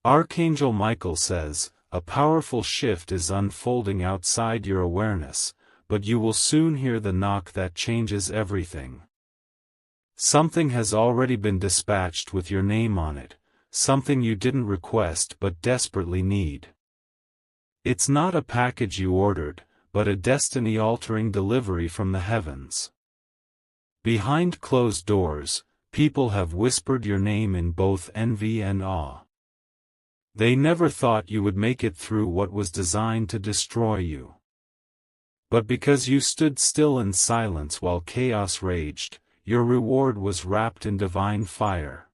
Archangel Michael says, a powerful shift is unfolding outside your awareness, but you will soon hear the knock that changes everything. Something has already been dispatched with your name on it, something you didn't request but desperately need. It's not a package you ordered, but a destiny-altering delivery from the heavens. Behind closed doors, people have whispered your name in both envy and awe. They never thought you would make it through what was designed to destroy you. But because you stood still in silence while chaos raged, your reward was wrapped in divine fire.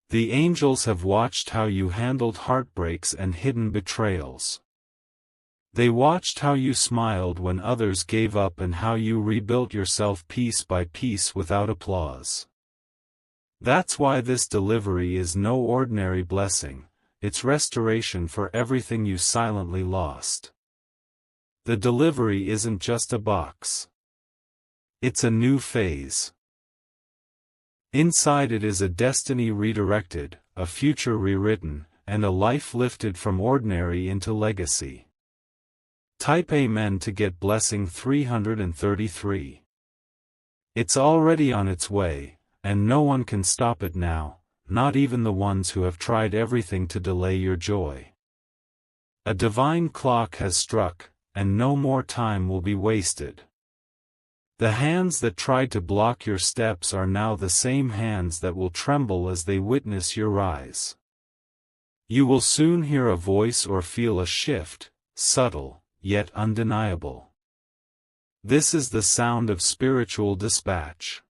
The angels have watched how you handled heartbreaks and hidden betrayals. They watched how you smiled when others gave up and how you rebuilt yourself piece by piece without applause. That's why this delivery is no ordinary blessing, it's restoration for everything you silently lost. The delivery isn't just a box. It's a new phase. Inside it is a destiny redirected, a future rewritten, and a life lifted from ordinary into legacy. Type Amen to get blessing 333. It's already on its way, and no one can stop it now, not even the ones who have tried everything to delay your joy. A divine clock has struck, and no more time will be wasted. The hands that tried to block your steps are now the same hands that will tremble as they witness your rise. You will soon hear a voice or feel a shift, subtle, yet undeniable. This is the sound of spiritual dispatch.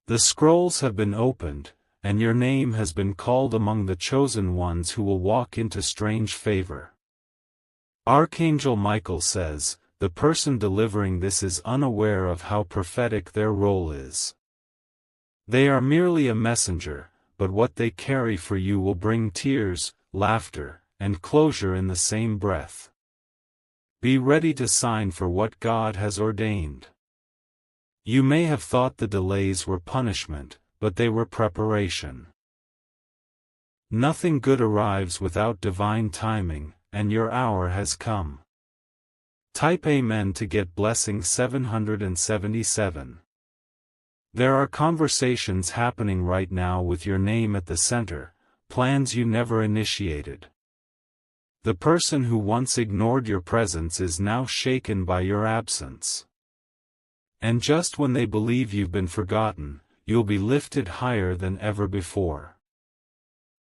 The scrolls have been opened, and your name has been called among the chosen ones who will walk into strange favor. Archangel Michael says, the person delivering this is unaware of how prophetic their role is. They are merely a messenger, but what they carry for you will bring tears, laughter, and closure in the same breath. Be ready to sign for what God has ordained. You may have thought the delays were punishment, but they were preparation. Nothing good arrives without divine timing, and your hour has come. Type Amen to get blessing 777. There are conversations happening right now with your name at the center, plans you never initiated. The person who once ignored your presence is now shaken by your absence. And just when they believe you've been forgotten, you'll be lifted higher than ever before.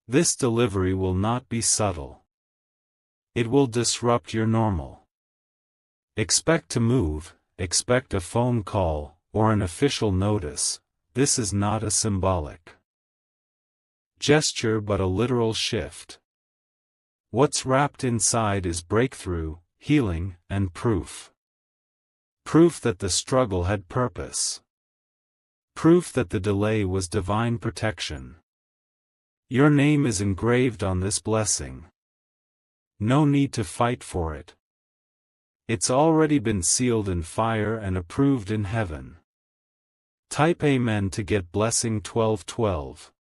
This delivery will not be subtle. It will disrupt your normal. Expect to move, expect a phone call, or an official notice. This is not a symbolic gesture but a literal shift. What's wrapped inside is breakthrough, healing, and proof. Proof that the struggle had purpose. Proof that the delay was divine protection. Your name is engraved on this blessing. No need to fight for it. It's already been sealed in fire and approved in heaven. Type Amen to get blessing 1212.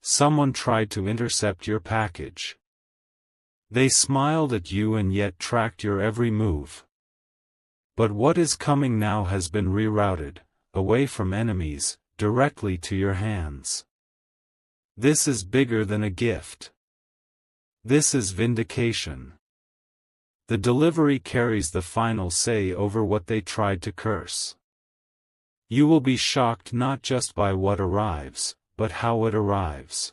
Someone tried to intercept your package. They smiled at you and yet tracked your every move. But what is coming now has been rerouted, away from enemies, directly to your hands. This is bigger than a gift. This is vindication. The delivery carries the final say over what they tried to curse. You will be shocked not just by what arrives, but how it arrives.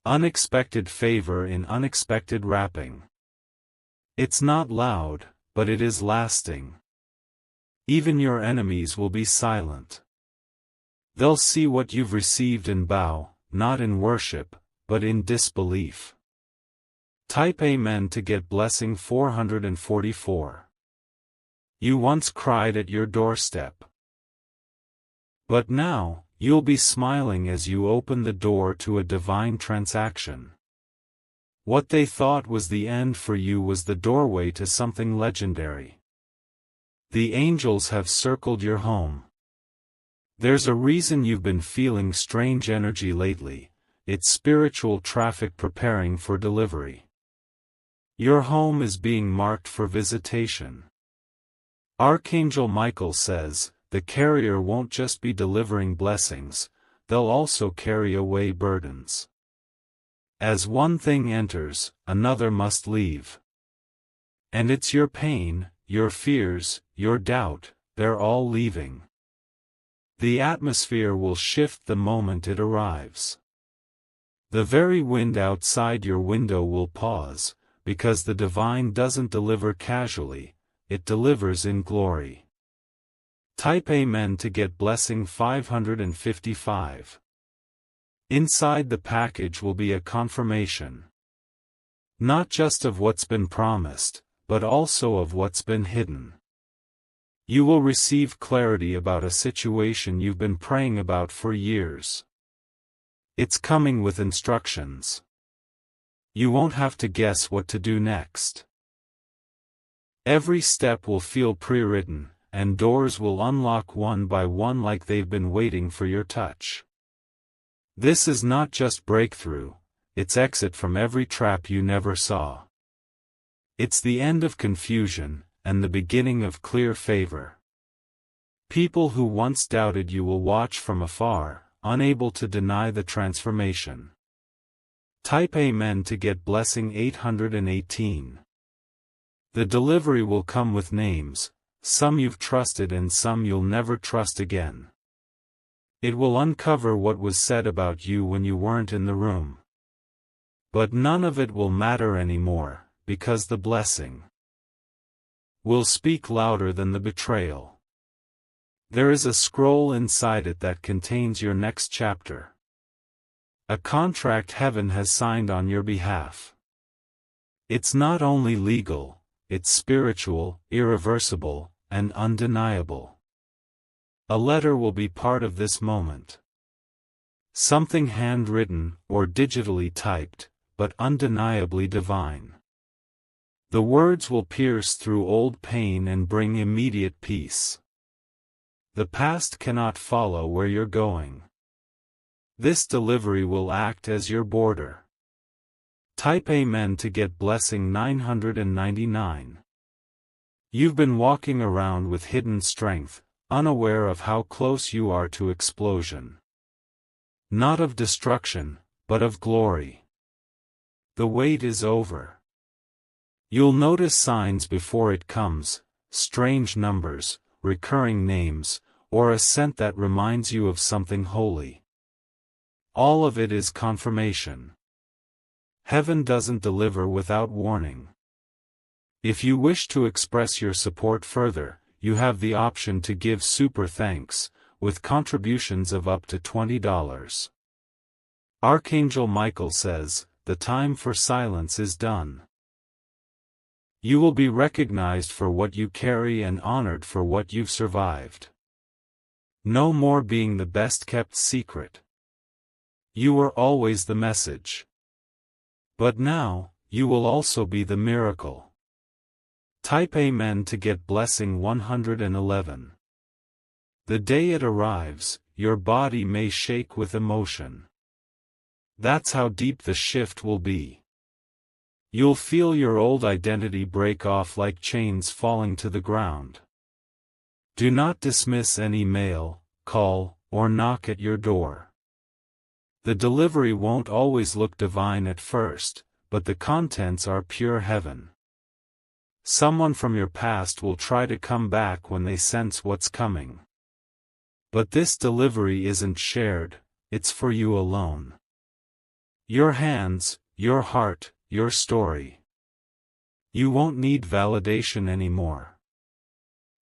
Unexpected favor in unexpected wrapping. It's not loud, but it is lasting. Even your enemies will be silent. They'll see what you've received and bow, not in worship, but in disbelief. Type Amen to get blessing 444. You once cried at your doorstep. But now, you'll be smiling as you open the door to a divine transaction. What they thought was the end for you was the doorway to something legendary. The angels have circled your home. There's a reason you've been feeling strange energy lately. it's spiritual traffic preparing for delivery. Your home is being marked for visitation. Archangel Michael says, the carrier won't just be delivering blessings, they'll also carry away burdens. As one thing enters, another must leave. And it's your pain, your fears, your doubt, they're all leaving. The atmosphere will shift the moment it arrives. The very wind outside your window will pause, because the divine doesn't deliver casually, it delivers in glory. Type Amen to get blessing 555. Inside the package will be a confirmation. Not just of what's been promised, but also of what's been hidden. You will receive clarity about a situation you've been praying about for years. It's coming with instructions. You won't have to guess what to do next. Every step will feel pre-written, and doors will unlock one by one like they've been waiting for your touch. This is not just breakthrough, it's exit from every trap you never saw. It's the end of confusion, and the beginning of clear favor. People who once doubted you will watch from afar, unable to deny the transformation. Type Amen to get blessing 818. The delivery will come with names, some you've trusted and some you'll never trust again. It will uncover what was said about you when you weren't in the room. But none of it will matter anymore, because the blessing will speak louder than the betrayal. There is a scroll inside it that contains your next chapter. A contract heaven has signed on your behalf. It's not only legal, it's spiritual, irreversible, and undeniable. A letter will be part of this moment. Something handwritten, or digitally typed, but undeniably divine. The words will pierce through old pain and bring immediate peace. The past cannot follow where you're going. This delivery will act as your border. Type Amen to get blessing 999. You've been walking around with hidden strength, unaware of how close you are to explosion. Not of destruction, but of glory. The wait is over. You'll notice signs before it comes, strange numbers, recurring names, or a scent that reminds you of something holy. All of it is confirmation. Heaven doesn't deliver without warning. If you wish to express your support further, you have the option to give super thanks, with contributions of up to $20. Archangel Michael says, the time for silence is done. You will be recognized for what you carry and honored for what you've survived. No more being the best-kept secret. You were always the message. But now, you will also be the miracle. Type Amen to get blessing 111. The day it arrives, your body may shake with emotion. That's how deep the shift will be. You'll feel your old identity break off like chains falling to the ground. Do not dismiss any mail, call, or knock at your door. The delivery won't always look divine at first, but the contents are pure heaven. Someone from your past will try to come back when they sense what's coming. But this delivery isn't shared, it's for you alone. Your hands, your heart, your story. You won't need validation anymore.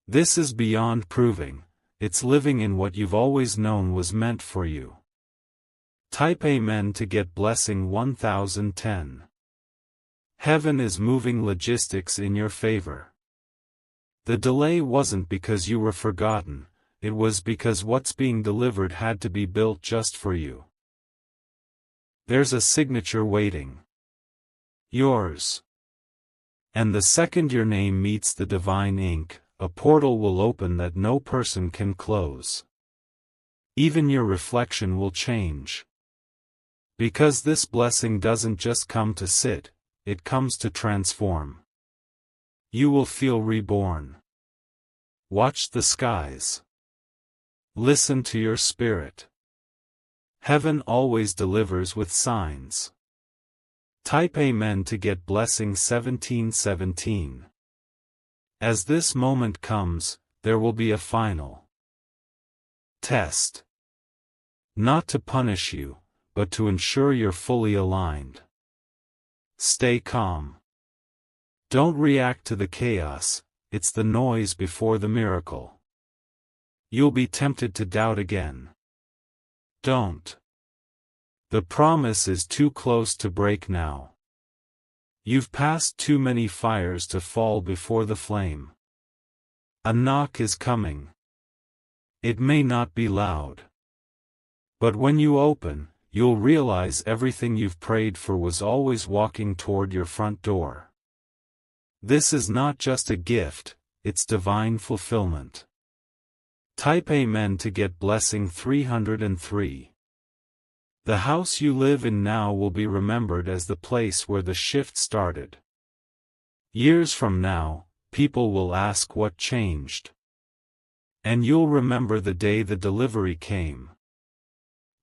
This is beyond proving, it's living in what you've always known was meant for you. Type Amen to get blessing 1010. Heaven is moving logistics in your favor. The delay wasn't because you were forgotten, it was because what's being delivered had to be built just for you. There's a signature waiting. Yours. And the second your name meets the divine ink, a portal will open that no person can close. Even your reflection will change. Because this blessing doesn't just come to sit, it comes to transform. You will feel reborn. Watch the skies. Listen to your spirit. Heaven always delivers with signs. Type Amen to get blessing 1717. As this moment comes, there will be a final test. Not to punish you, but to ensure you're fully aligned. Stay calm. Don't react to the chaos, it's the noise before the miracle. You'll be tempted to doubt again. Don't. The promise is too close to break now. You've passed too many fires to fall before the flame. A knock is coming. It may not be loud. But when you open, you'll realize everything you've prayed for was always walking toward your front door. This is not just a gift, it's divine fulfillment. Type Amen to get blessing 303. The house you live in now will be remembered as the place where the shift started. Years from now, people will ask what changed. And you'll remember the day the delivery came.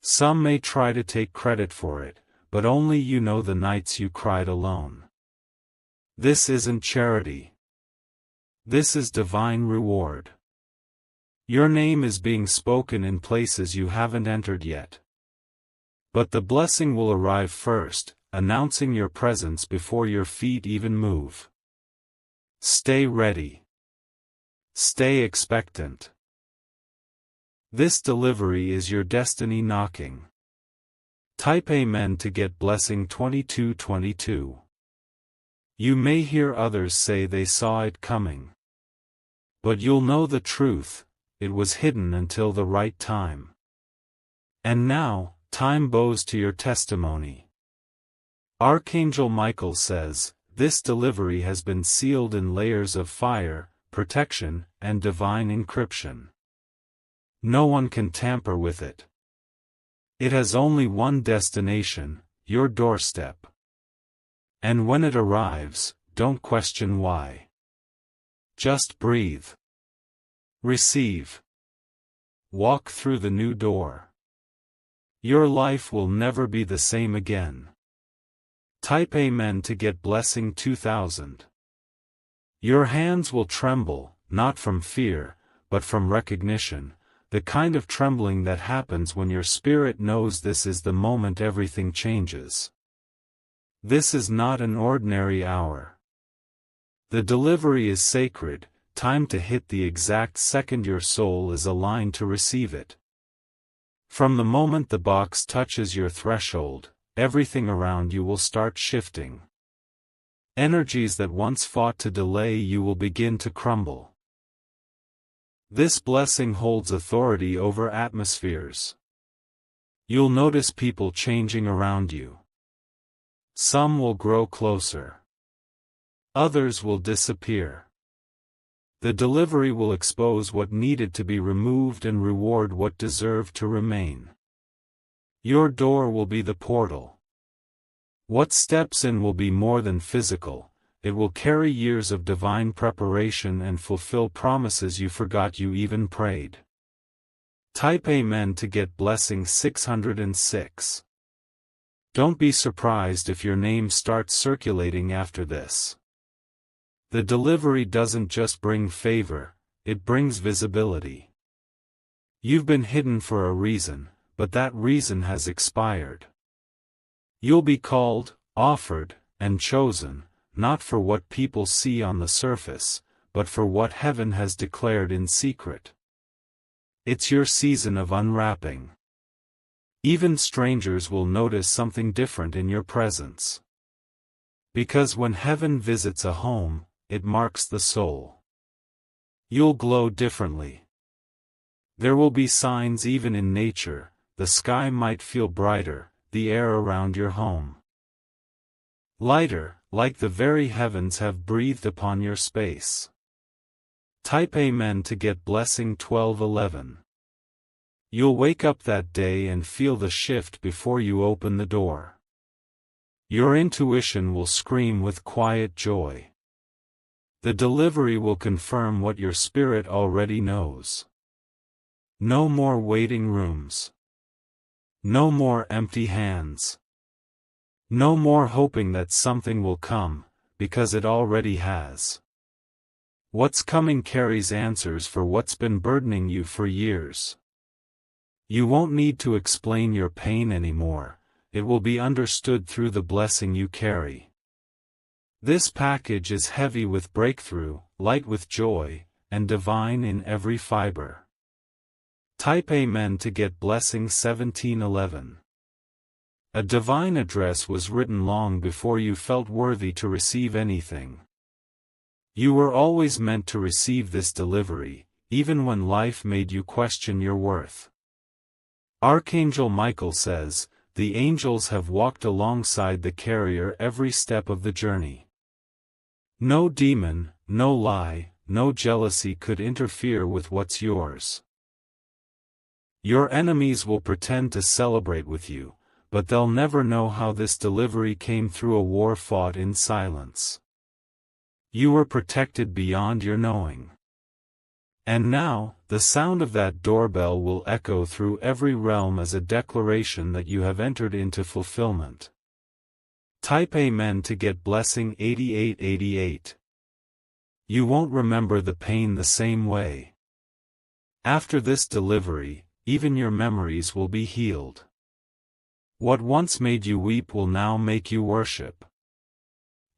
Some may try to take credit for it, but only you know the nights you cried alone. This isn't charity. This is divine reward. Your name is being spoken in places you haven't entered yet. But the blessing will arrive first, announcing your presence before your feet even move. Stay ready. Stay expectant. This delivery is your destiny knocking. Type Amen to get blessing 2222. You may hear others say they saw it coming. But you'll know the truth, it was hidden until the right time. And now, time bows to your testimony. Archangel Michael says, this delivery has been sealed in layers of fire, protection, and divine encryption. No one can tamper with it. It has only one destination, your doorstep. And when it arrives, don't question why. Just breathe. Receive. Walk through the new door. Your life will never be the same again. Type Amen to get blessing 2000. Your hands will tremble, not from fear, but from recognition, the kind of trembling that happens when your spirit knows this is the moment everything changes. This is not an ordinary hour. The delivery is sacred, time to hit the exact second your soul is aligned to receive it. From the moment the box touches your threshold, everything around you will start shifting. Energies that once fought to delay you will begin to crumble. This blessing holds authority over atmospheres. You'll notice people changing around you. Some will grow closer. Others will disappear. The delivery will expose what needed to be removed and reward what deserved to remain. Your door will be the portal. What steps in will be more than physical, it will carry years of divine preparation and fulfill promises you forgot you even prayed. Type Amen to get blessing 606. Don't be surprised if your name starts circulating after this. The delivery doesn't just bring favor, it brings visibility. You've been hidden for a reason, but that reason has expired. You'll be called, offered, and chosen, not for what people see on the surface, but for what heaven has declared in secret. It's your season of unwrapping. Even strangers will notice something different in your presence. Because when heaven visits a home, it marks the soul. You'll glow differently. There will be signs even in nature, the sky might feel brighter, the air around your home lighter, like the very heavens have breathed upon your space. Type Amen to get blessing 1211. You'll wake up that day and feel the shift before you open the door. Your intuition will scream with quiet joy. The delivery will confirm what your spirit already knows. No more waiting rooms. No more empty hands. No more hoping that something will come, because it already has. What's coming carries answers for what's been burdening you for years. You won't need to explain your pain anymore, it will be understood through the blessing you carry. This package is heavy with breakthrough, light with joy, and divine in every fiber. Type Amen to get blessing 1711. A divine address was written long before you felt worthy to receive anything. You were always meant to receive this delivery, even when life made you question your worth. Archangel Michael says, the angels have walked alongside the carrier every step of the journey. No demon, no lie, no jealousy could interfere with what's yours. Your enemies will pretend to celebrate with you, but they'll never know how this delivery came through a war fought in silence. You were protected beyond your knowing. And now, the sound of that doorbell will echo through every realm as a declaration that you have entered into fulfillment. Type Amen to get blessing 8888. You won't remember the pain the same way. After this delivery, even your memories will be healed. What once made you weep will now make you worship.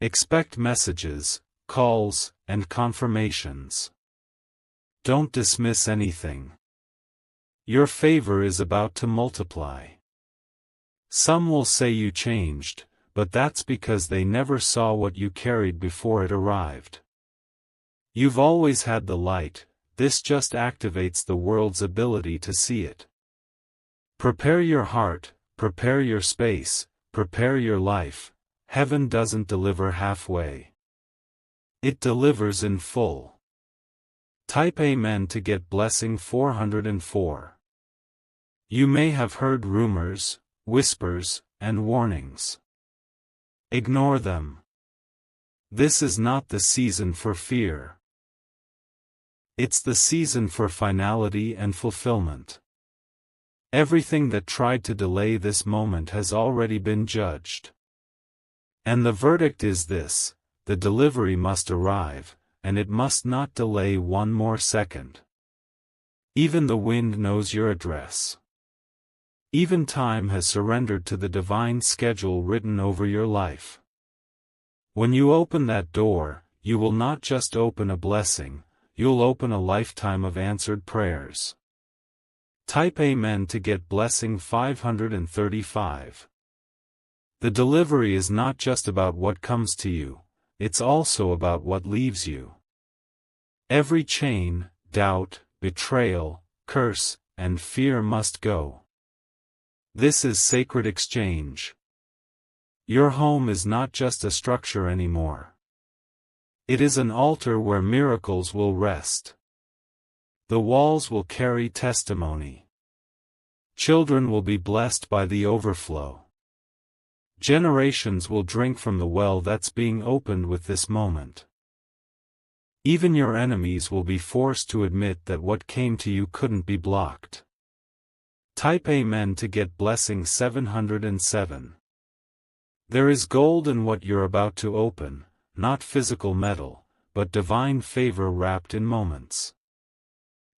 Expect messages, calls, and confirmations. Don't dismiss anything. Your favor is about to multiply. Some will say you changed, but that's because they never saw what you carried before it arrived. You've always had the light, this just activates the world's ability to see it. Prepare your heart, prepare your space, prepare your life. Heaven doesn't deliver halfway. It delivers in full. Type Amen to get blessing 404. You may have heard rumors, whispers, and warnings. Ignore them. This is not the season for fear. It's the season for finality and fulfillment. Everything that tried to delay this moment has already been judged. And the verdict is this: the delivery must arrive, and it must not delay one more second. Even the wind knows your address. Even time has surrendered to the divine schedule written over your life. When you open that door, you will not just open a blessing, you'll open a lifetime of answered prayers. Type Amen to get blessing 535. The delivery is not just about what comes to you, it's also about what leaves you. Every chain, doubt, betrayal, curse, and fear must go. This is sacred exchange. Your home is not just a structure anymore. It is an altar where miracles will rest. The walls will carry testimony. Children will be blessed by the overflow. Generations will drink from the well that's being opened with this moment. Even your enemies will be forced to admit that what came to you couldn't be blocked. Type Amen to get blessing 707. There is gold in what you're about to open, not physical metal, but divine favor wrapped in moments.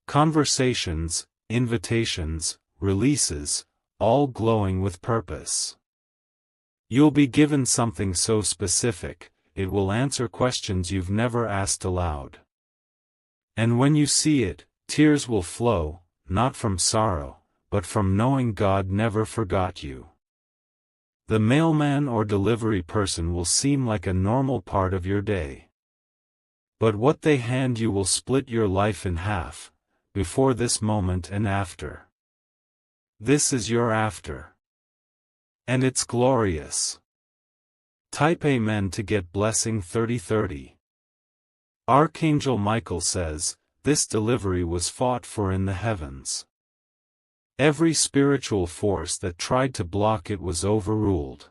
Conversations, invitations, releases, all glowing with purpose. You'll be given something so specific, it will answer questions you've never asked aloud. And when you see it, tears will flow, not from sorrow, but from knowing God never forgot you. The mailman or delivery person will seem like a normal part of your day. But what they hand you will split your life in half, before this moment and after. This is your after. And it's glorious. Type Amen to get blessing 3030. Archangel Michael says, this delivery was fought for in the heavens. Every spiritual force that tried to block it was overruled.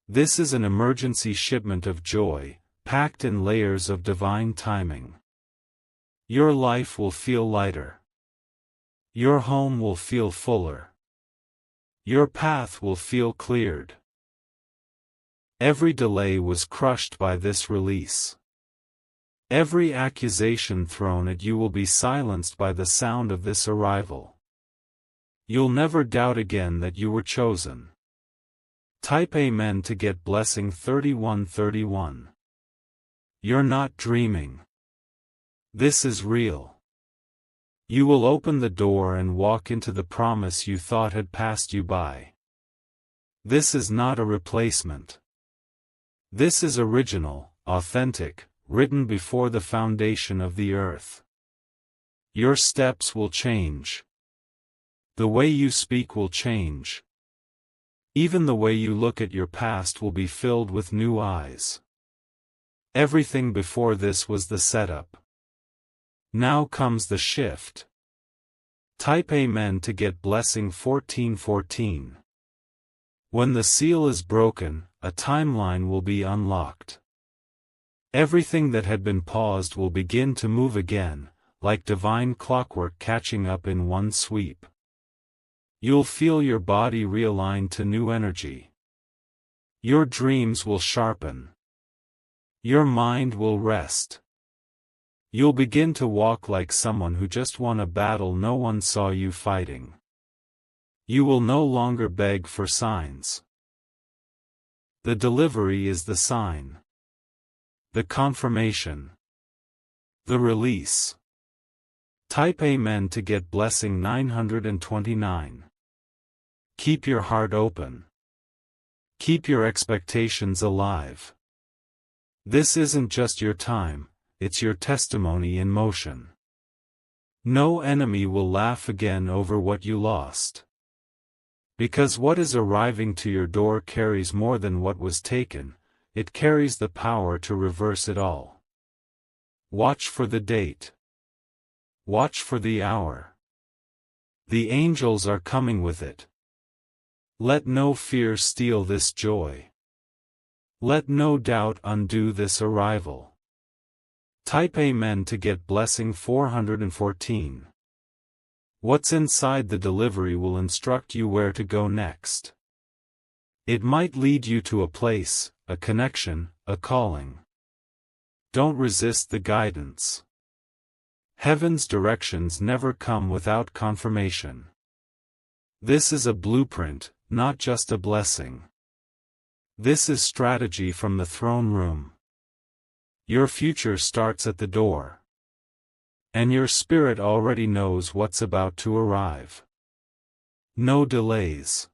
This is an emergency shipment of joy, packed in layers of divine timing. Your life will feel lighter. Your home will feel fuller. Your path will feel cleared. Every delay was crushed by this release. Every accusation thrown at you will be silenced by the sound of this arrival. You'll never doubt again that you were chosen. Type Amen to get blessing 3131. You're not dreaming. This is real. You will open the door and walk into the promise you thought had passed you by. This is not a replacement. This is original, authentic, written before the foundation of the earth. Your steps will change. The way you speak will change. Even the way you look at your past will be filled with new eyes. Everything before this was the setup. Now comes the shift. Type Amen to get blessing 1414. When the seal is broken, a timeline will be unlocked. Everything that had been paused will begin to move again, like divine clockwork catching up in one sweep. You'll feel your body realign to new energy. Your dreams will sharpen. Your mind will rest. You'll begin to walk like someone who just won a battle no one saw you fighting. You will no longer beg for signs. The delivery is the sign. The confirmation. The release. Type Amen to get blessing 929. Keep your heart open. Keep your expectations alive. This isn't just your time, it's your testimony in motion. No enemy will laugh again over what you lost. Because what is arriving to your door carries more than what was taken, it carries the power to reverse it all. Watch for the date. Watch for the hour. The angels are coming with it. Let no fear steal this joy. Let no doubt undo this arrival. Type Amen to get blessing 414. What's inside the delivery will instruct you where to go next. It might lead you to a place, a connection, a calling. Don't resist the guidance. Heaven's directions never come without confirmation. This is a blueprint, not just a blessing. This is strategy from the throne room. Your future starts at the door. And your spirit already knows what's about to arrive. No delays.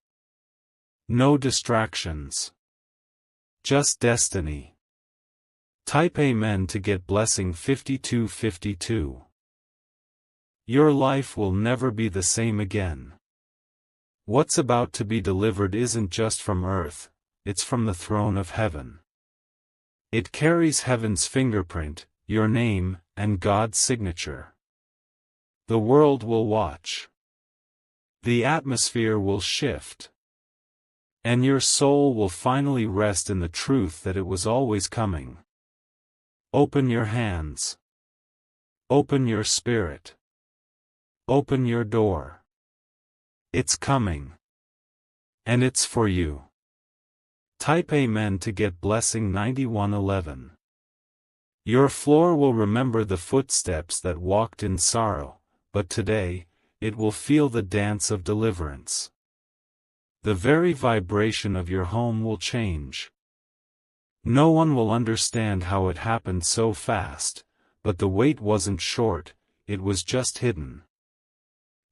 No distractions. Just destiny. Type Amen to get blessing 5252. Your life will never be the same again. What's about to be delivered isn't just from earth, it's from the throne of heaven. It carries heaven's fingerprint, your name, and God's signature. The world will watch. The atmosphere will shift. And your soul will finally rest in the truth that it was always coming. Open your hands. Open your spirit. Open your door. It's coming. And it's for you. Type Amen to get blessing 9111. Your floor will remember the footsteps that walked in sorrow, but today, it will feel the dance of deliverance. The very vibration of your home will change. No one will understand how it happened so fast, but the wait wasn't short, it was just hidden.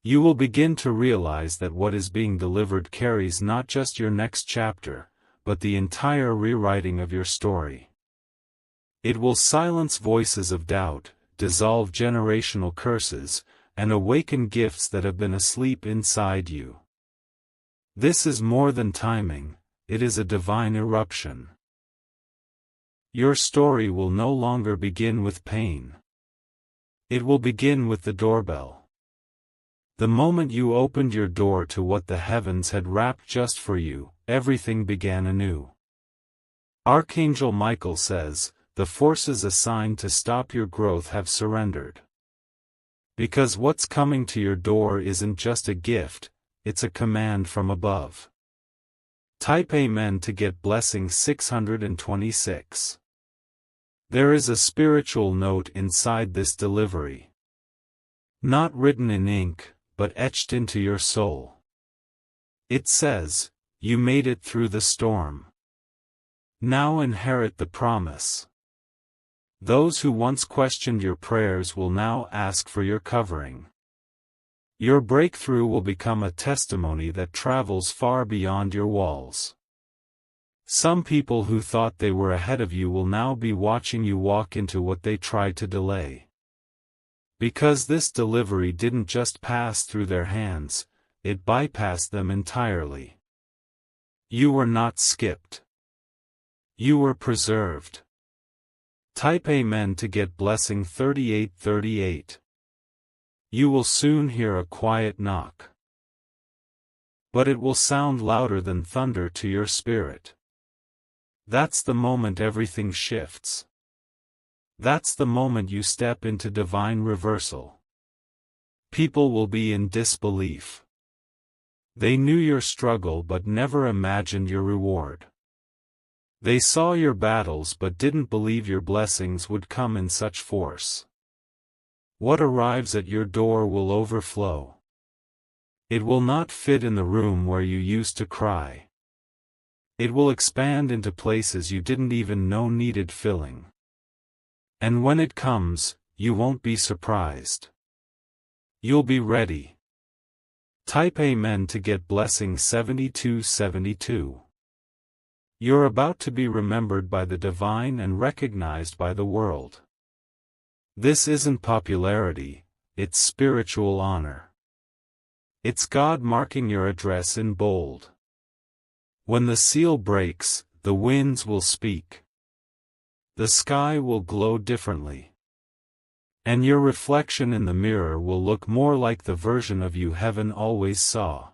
You will begin to realize that what is being delivered carries not just your next chapter, but the entire rewriting of your story. It will silence voices of doubt, dissolve generational curses, and awaken gifts that have been asleep inside you. This is more than timing, it is a divine eruption. Your story will no longer begin with pain. It will begin with the doorbell. The moment you opened your door to what the heavens had wrapped just for you, everything began anew. Archangel Michael says, the forces assigned to stop your growth have surrendered. Because what's coming to your door isn't just a gift, it's a command from above. Type Amen to get blessing 626. There is a spiritual note inside this delivery. Not written in ink, but etched into your soul. It says, you made it through the storm. Now inherit the promise. Those who once questioned your prayers will now ask for your covering. Your breakthrough will become a testimony that travels far beyond your walls. Some people who thought they were ahead of you will now be watching you walk into what they tried to delay. Because this delivery didn't just pass through their hands, it bypassed them entirely. You were not skipped. You were preserved. Type Amen to get blessing 3838. You will soon hear a quiet knock. But it will sound louder than thunder to your spirit. That's the moment everything shifts. That's the moment you step into divine reversal. People will be in disbelief. They knew your struggle but never imagined your reward. They saw your battles but didn't believe your blessings would come in such force. What arrives at your door will overflow. It will not fit in the room where you used to cry. It will expand into places you didn't even know needed filling. And when it comes, you won't be surprised. You'll be ready. Type Amen to get blessing 7272. You're about to be remembered by the divine and recognized by the world. This isn't popularity, it's spiritual honor. It's God marking your address in bold. When the seal breaks, the winds will speak. The sky will glow differently. And your reflection in the mirror will look more like the version of you heaven always saw.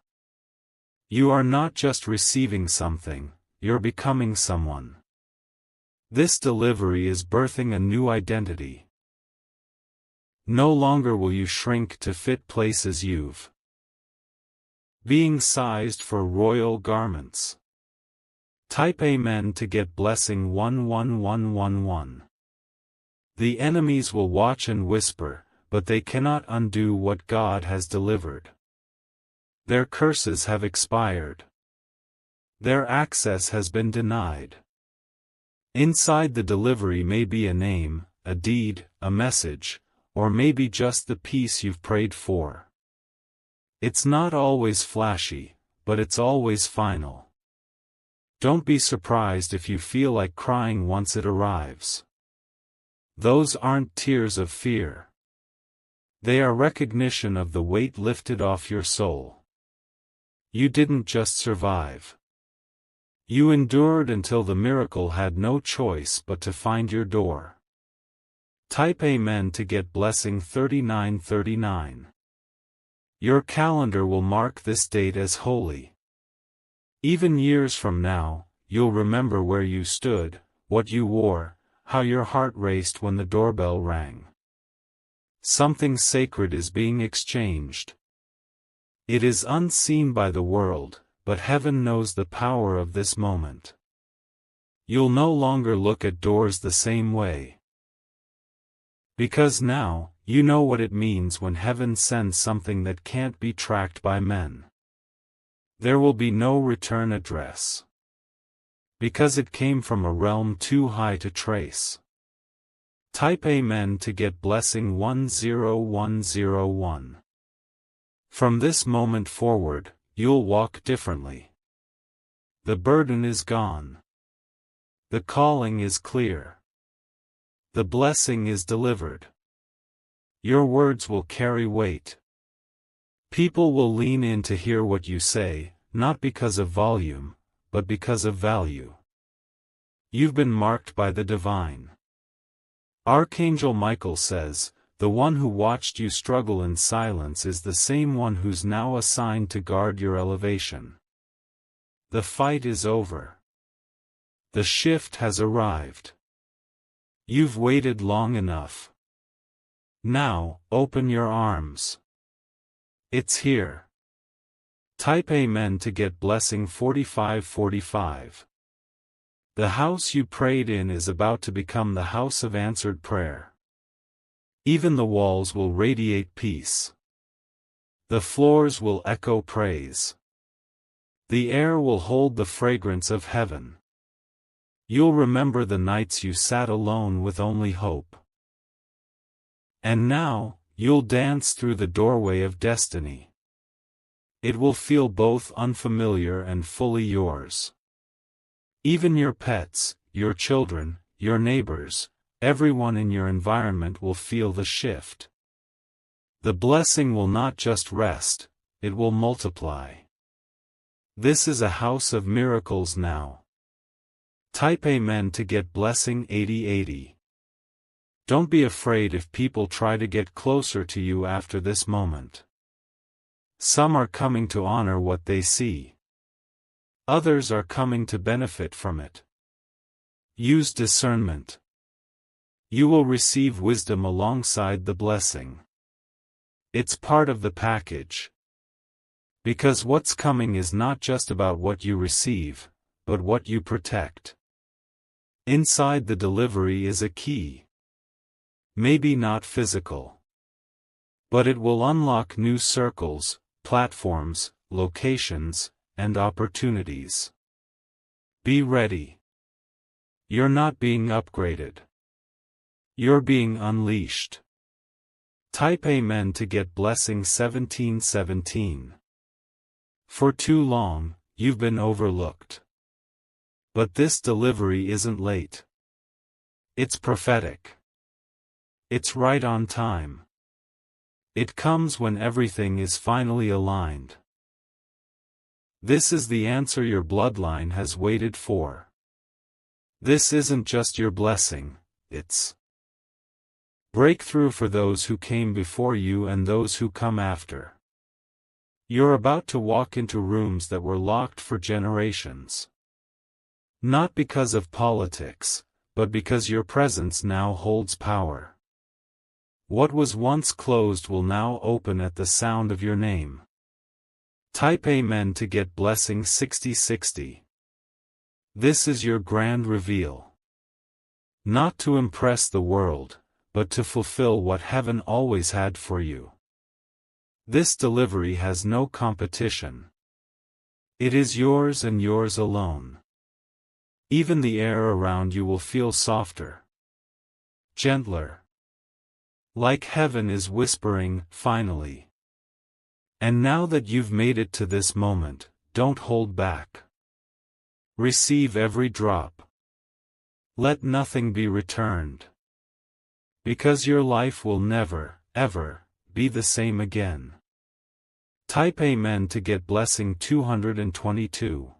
You are not just receiving something, you're becoming someone. This delivery is birthing a new identity. No longer will you shrink to fit places you've being sized for royal garments. Type Amen to get blessing 11111. The enemies will watch and whisper, but they cannot undo what God has delivered. Their curses have expired. Their access has been denied. Inside the delivery may be a name, a deed, a message, or maybe just the peace you've prayed for. It's not always flashy, but it's always final. Don't be surprised if you feel like crying once it arrives. Those aren't tears of fear. They are recognition of the weight lifted off your soul. You didn't just survive. You endured until the miracle had no choice but to find your door. Type Amen to get blessing 3939. Your calendar will mark this date as holy. Even years from now, you'll remember where you stood, what you wore, how your heart raced when the doorbell rang. Something sacred is being exchanged. It is unseen by the world, but heaven knows the power of this moment. You'll no longer look at doors the same way. Because now, you know what it means when heaven sends something that can't be tracked by men. There will be no return address. Because it came from a realm too high to trace. Type Amen to get blessing 10101. From this moment forward, you'll walk differently. The burden is gone. The calling is clear. The blessing is delivered. Your words will carry weight. People will lean in to hear what you say, not because of volume, but because of value. You've been marked by the divine. Archangel Michael says, The one who watched you struggle in silence is the same one who's now assigned to guard your elevation. The fight is over. The shift has arrived. You've waited long enough. Now, open your arms. It's here. Type Amen to get blessing 4545. The house you prayed in is about to become the house of answered prayer. Even the walls will radiate peace. The floors will echo praise. The air will hold the fragrance of heaven. You'll remember the nights you sat alone with only hope. And now, you'll dance through the doorway of destiny. It will feel both unfamiliar and fully yours. Even your pets, your children, your neighbors, everyone in your environment will feel the shift. The blessing will not just rest, it will multiply. This is a house of miracles now. Type Amen to get blessing 8080. Don't be afraid if people try to get closer to you after this moment. Some are coming to honor what they see. Others are coming to benefit from it. Use discernment. You will receive wisdom alongside the blessing. It's part of the package. Because what's coming is not just about what you receive, but what you protect. Inside the delivery is a key. Maybe not physical. But it will unlock new circles, platforms, locations, and opportunities. Be ready. You're not being upgraded. You're being unleashed. Type Amen to get blessing 1717. For too long, you've been overlooked. But this delivery isn't late. It's prophetic. It's right on time. It comes when everything is finally aligned. This is the answer your bloodline has waited for. This isn't just your blessing, it's breakthrough for those who came before you and those who come after. You're about to walk into rooms that were locked for generations. Not because of politics, but because your presence now holds power. What was once closed will now open at the sound of your name. Type Amen to get blessing 6060. This is your grand reveal. Not to impress the world, but to fulfill what heaven always had for you. This delivery has no competition. It is yours and yours alone. Even the air around you will feel softer, gentler. Like heaven is whispering, finally. And now that you've made it to this moment, don't hold back. Receive every drop. Let nothing be returned. Because your life will never, ever, be the same again. Type Amen to get blessing 222.